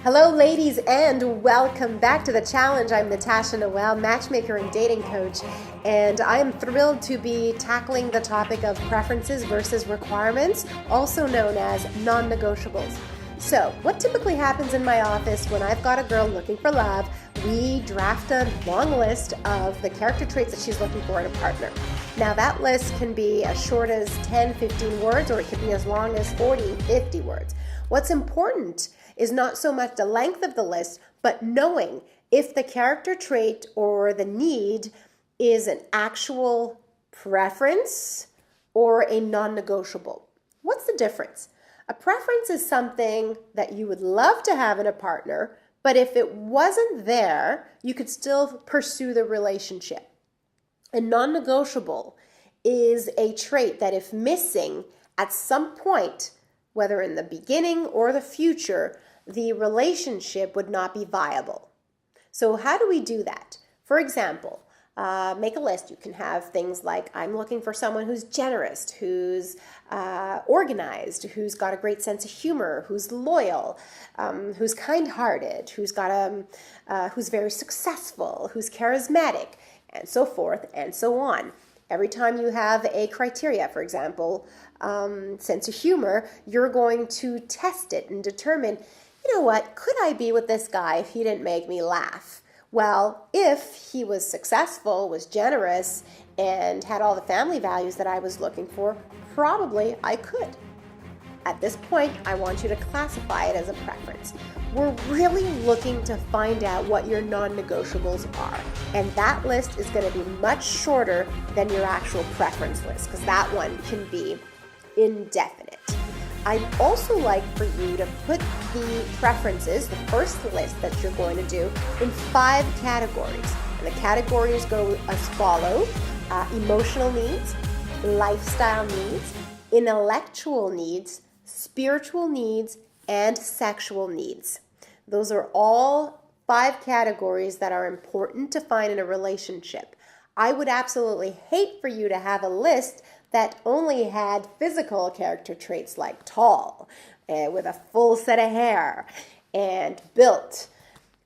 Hello ladies and welcome back to the challenge. I'm Natasha Noel, matchmaker and dating coach, and I am thrilled to be tackling the topic of preferences versus requirements, also known as non-negotiables. So what typically happens in my office when I've got a girl looking for love, we draft a long list of the character traits that she's looking for in a partner. Now that list can be as short as 10, 15 words, or it can be as long as 40, 50 words. What's important is not so much the length of the list, but knowing if the character trait or the need is an actual preference or a non-negotiable. What's the difference? A preference is something that you would love to have in a partner, but if it wasn't there, you could still pursue the relationship. A non-negotiable is a trait that if missing at some point, whether in the beginning or the future, the relationship would not be viable. So how do we do that? For example, make a list. You can have things like, I'm looking for someone who's generous, who's organized, who's got a great sense of humor, who's loyal, who's kind-hearted, who's very successful, who's charismatic, and so forth and so on. Every time you have a criteria, for example, sense of humor, you're going to test it and determine, you know what, could I be with this guy if he didn't make me laugh? Well, if he was successful, was generous, and had all the family values that I was looking for, probably I could. At this point, I want you to classify it as a preference. We're really looking to find out what your non-negotiables are. And that list is going to be much shorter than your actual preference list, because that one can be indefinite. I'd also like for you to put the preferences, the first list that you're going to do, in 5 categories. And the categories go as follow: emotional needs, lifestyle needs, intellectual needs, spiritual needs, and sexual needs. Those are all 5 categories that are important to find in a relationship. I would absolutely hate for you to have a list that only had physical character traits like tall, with a full set of hair, and built,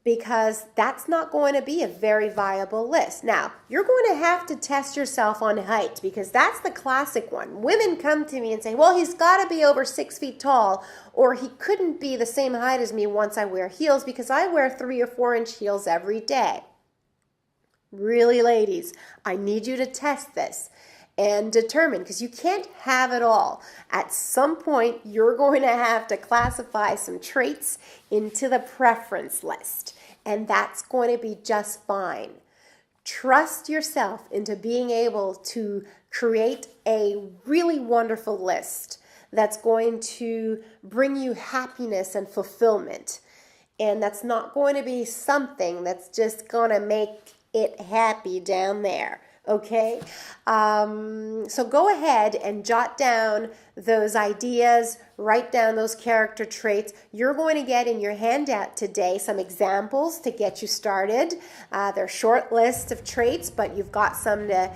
because that's not going to be a very viable list. Now, you're going to have to test yourself on height, because that's the classic one. Women come to me and say, well, he's got to be over 6 feet tall, or he couldn't be the same height as me once I wear heels, because I wear 3 or 4 inch heels every day. Really, ladies, I need you to test this and determine, because you can't have it all. At some point, you're going to have to classify some traits into the preference list, and that's going to be just fine. Trust yourself into being able to create a really wonderful list that's going to bring you happiness and fulfillment, and that's not going to be something that's just going to make it happy down there. Okay, so go ahead and jot down those ideas, write down those character traits. You're going to get in your handout today some examples to get you started. They're short lists of traits, but you've got some to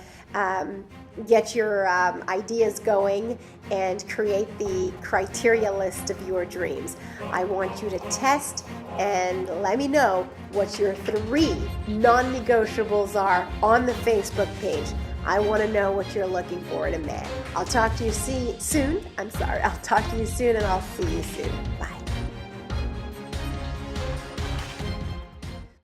get your ideas going and create the criteria list of your dreams. I want you to test and let me know what your 3 non-negotiables are on the Facebook page. I want to know what you're looking for in a man. I'll talk to you soon. I'll talk to you soon, and I'll see you soon. Bye.